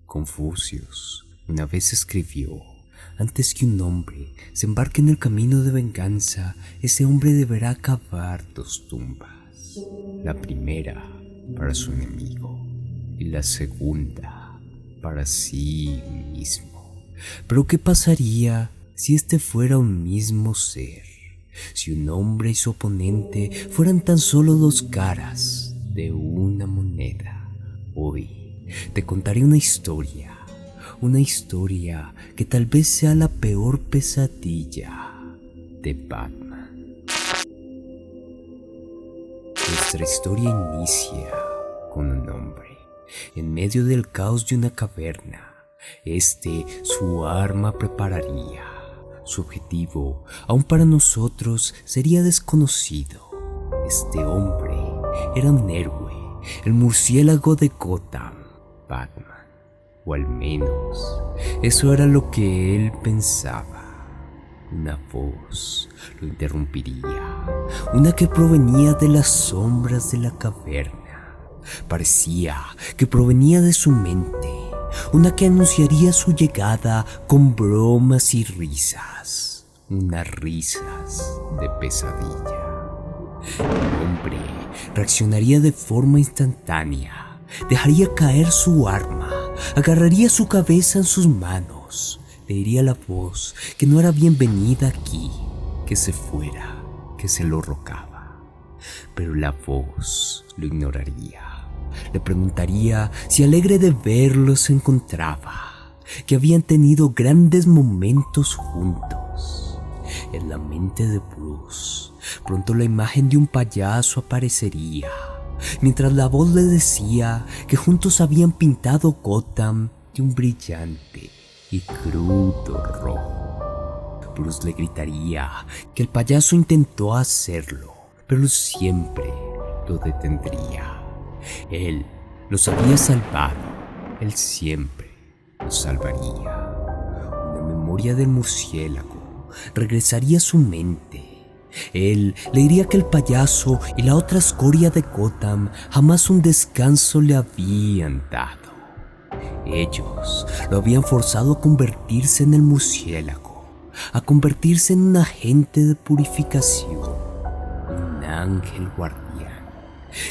Confucius una vez escribió: antes que un hombre se embarque en el camino de venganza, ese hombre deberá cavar 2 tumbas. La primera para su enemigo y la segunda para sí mismo. Pero ¿qué pasaría si este fuera un mismo ser? Si un hombre y su oponente fueran tan solo 2 caras de una moneda. Hoy te contaré una historia que tal vez sea la peor pesadilla de Batman. Nuestra historia inicia con un hombre en medio del caos de una caverna. Su arma prepararía. Su objetivo, aún para nosotros, sería desconocido. Este hombre era un héroe, el murciélago de Gotham, Batman. O al menos, eso era lo que él pensaba. Una voz lo interrumpiría, una que provenía de las sombras de la caverna. Parecía que provenía de su mente, una que anunciaría su llegada con bromas y risas, unas risas de pesadilla. El hombre reaccionaría de forma instantánea, dejaría caer su arma, agarraría su cabeza en sus manos, le diría a la voz que no era bienvenida aquí, que se fuera, que se lo rogaba. Pero la voz lo ignoraría. Le preguntaría si alegre de verlo se encontraba, que habían tenido grandes momentos juntos. En la mente de Bruce, pronto la imagen de un payaso aparecería, mientras la voz le decía que juntos habían pintado Gotham de un brillante y crudo rojo. Bruce le gritaría que el payaso intentó hacerlo, pero siempre lo detendría. Él los había salvado, él siempre los salvaría. Una memoria del murciélago regresaría a su mente. Él le diría que el payaso y la otra escoria de Gotham jamás un descanso le habían dado. Ellos lo habían forzado a convertirse en el murciélago, a convertirse en un agente de purificación, un ángel guardián,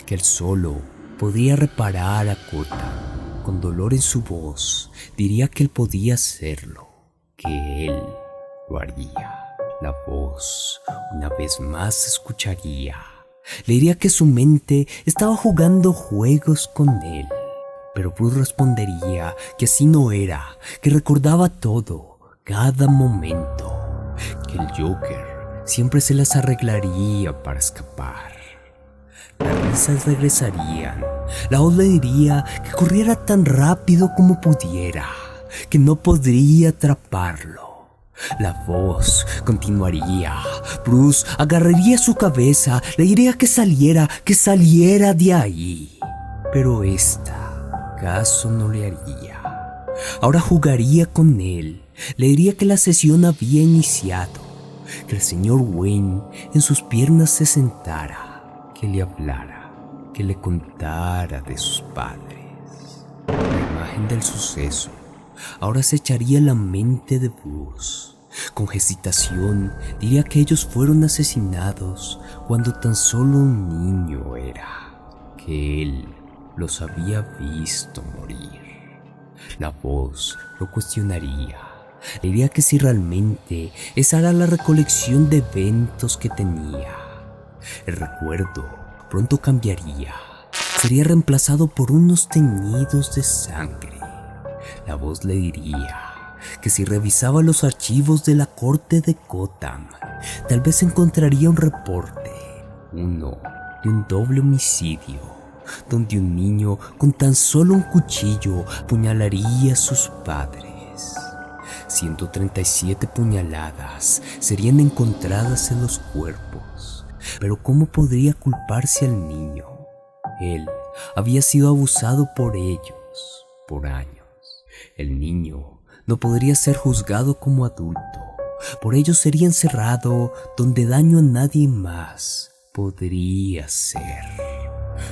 que él solo podía reparar a Gotham. Con dolor en su voz, diría que él podía hacerlo, que él lo haría. La voz una vez más se escucharía. Le diría que su mente estaba jugando juegos con él. Pero Bruce respondería que así no era, que recordaba todo, cada momento, que el Joker siempre se las arreglaría para escapar. Las risas regresarían. La voz le diría que corriera tan rápido como pudiera, que no podría atraparlo. La voz continuaría. Bruce agarraría su cabeza, le diría que saliera de ahí. Pero caso no le haría. Ahora jugaría con él. Le diría que la sesión había iniciado, que el señor Wayne en sus piernas se sentara, que le hablara, que le contara de sus padres. La imagen del suceso ahora se echaría a la mente de Bruce. Con hesitación diría que ellos fueron asesinados cuando tan solo un niño era, que él los había visto morir. La voz lo cuestionaría. Le diría que si realmente esa era la recolección de eventos que tenía. El recuerdo pronto cambiaría. Sería reemplazado por unos teñidos de sangre. La voz le diría que si revisaba los archivos de la corte de Gotham, tal vez encontraría un reporte, uno de un doble homicidio, donde un niño con tan solo un cuchillo apuñalaría a sus padres. 137 puñaladas serían encontradas en los cuerpos, pero ¿cómo podría culparse al niño? Él había sido abusado por ellos por años. El niño no podría ser juzgado como adulto. Por ello sería encerrado donde daño a nadie más podría hacer,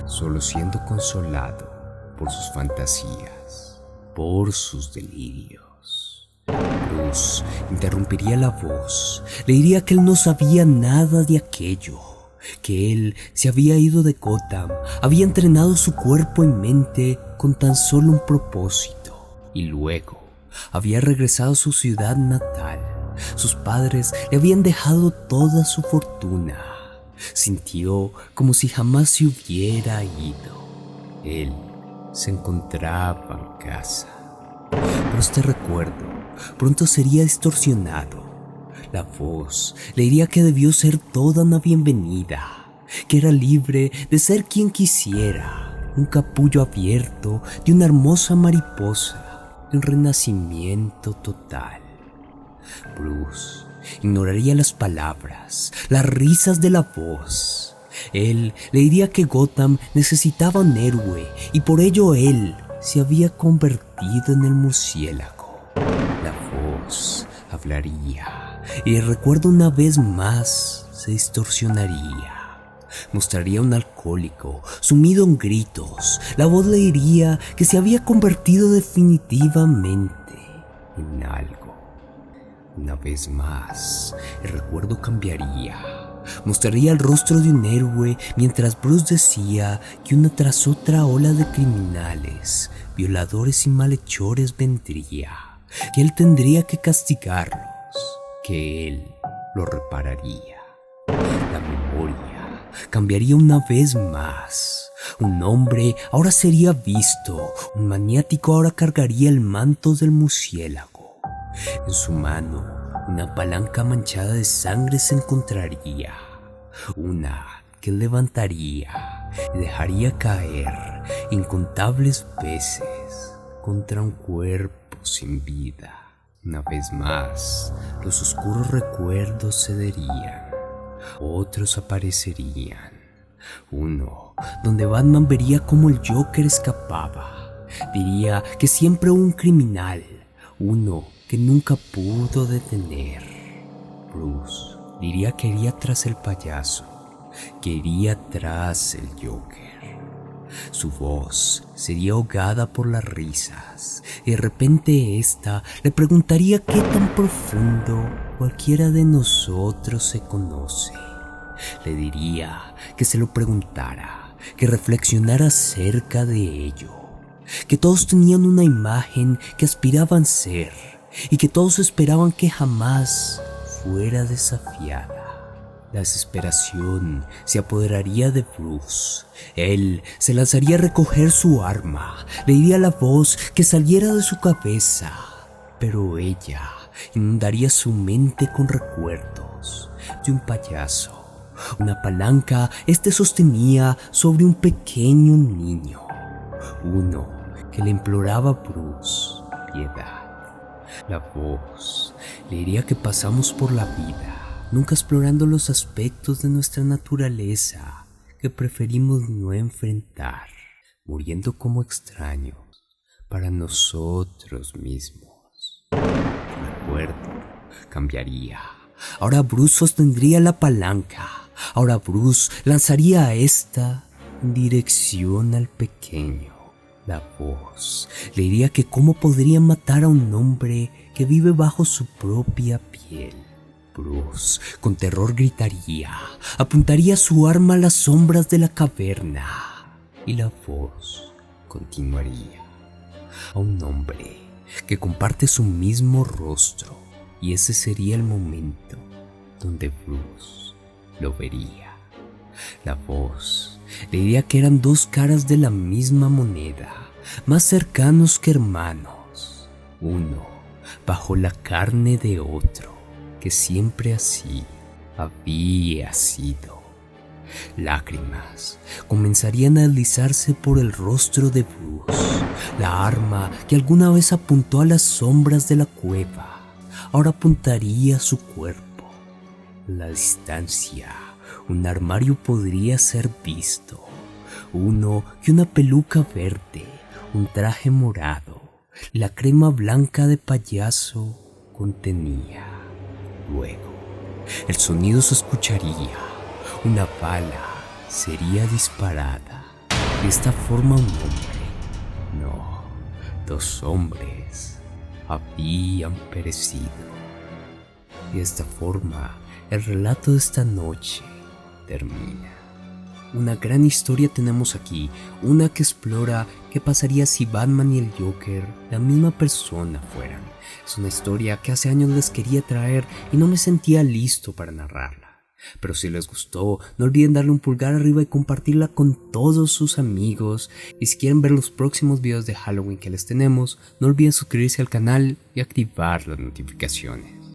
solo siendo consolado por sus fantasías. por sus delirios. Bruce interrumpiría la voz, le diría que él no sabía nada de aquello, que él se había ido de Gotham, había entrenado su cuerpo y mente con tan solo un propósito, y luego había regresado a su ciudad natal. Sus padres le habían dejado toda su fortuna. Sintió como si jamás se hubiera ido. Él se encontraba en casa. Pero este recuerdo pronto sería distorsionado. La voz le diría que debió ser toda una bienvenida, que era libre de ser quien quisiera, un capullo abierto de una hermosa mariposa, de un renacimiento total. Bruce ignoraría las palabras, las risas de la voz. Él le diría que Gotham necesitaba un héroe y por ello él se había convertido en el murciélago. La voz hablaría y el recuerdo una vez más se distorsionaría. Mostraría un alcohólico sumido en gritos. La voz le diría que se había convertido definitivamente en algo. Una vez más, el recuerdo cambiaría. Mostraría el rostro de un héroe mientras Bruce decía que una tras otra ola de criminales, violadores y malhechores vendría, que él tendría que castigarlos, que él lo repararía. La memoria cambiaría una vez más. Un hombre ahora sería visto, un maniático ahora cargaría el manto del murciélago. En su mano, una palanca manchada de sangre se encontraría, una que él levantaría y dejaría caer incontables veces contra un cuerpo sin vida. Una vez más, los oscuros recuerdos cederían, otros aparecerían. Uno donde Batman vería cómo el Joker escapaba, diría que siempre hubo un criminal, uno que nunca pudo detener. Bruce diría que iría tras el payaso, que iría tras el Joker. Su voz sería ahogada por las risas y de repente ésta le preguntaría qué tan profundo cualquiera de nosotros se conoce. Le diría que se lo preguntara, que reflexionara acerca de ello, que todos tenían una imagen que aspiraban ser y que todos esperaban que jamás fuera desafiada. La desesperación se apoderaría de Bruce. Él se lanzaría a recoger su arma, le diría a la voz que saliera de su cabeza, pero ella inundaría su mente con recuerdos de un payaso. Una palanca sostenía sobre un pequeño niño, uno que le imploraba a Bruce piedad. La voz le diría que pasamos por la vida, nunca explorando los aspectos de nuestra naturaleza que preferimos no enfrentar, muriendo como extraños para nosotros mismos. El recuerdo cambiaría. Ahora Bruce sostendría la palanca. Ahora Bruce lanzaría a esta en dirección al pequeño. La voz le diría que cómo podría matar a un hombre que vive bajo su propia piel. Bruce con terror gritaría, apuntaría su arma a las sombras de la caverna y la voz continuaría. A un hombre que comparte su mismo rostro, y ese sería el momento donde Bruce lo vería. La voz le diría que eran dos caras de la misma moneda, más cercanos que hermanos, uno bajo la carne de otro, que siempre así había sido. Lágrimas comenzarían a deslizarse por el rostro de Bruce. La arma que alguna vez apuntó a las sombras de la cueva, ahora apuntaría a su cuerpo. A la distancia, un armario podría ser visto, uno y una peluca verde, un traje morado, la crema blanca de payaso contenía. Luego, el sonido se escucharía, una bala sería disparada. De esta forma un hombre, 2 hombres habían perecido. Y de esta forma, el relato de esta noche termina. Una gran historia tenemos aquí, una que explora qué pasaría si Batman y el Joker, la misma persona, fueran. Es una historia que hace años les quería traer y no me sentía listo para narrarla. Pero si les gustó, no olviden darle un pulgar arriba y compartirla con todos sus amigos. Y si quieren ver los próximos videos de Halloween que les tenemos, no olviden suscribirse al canal y activar las notificaciones.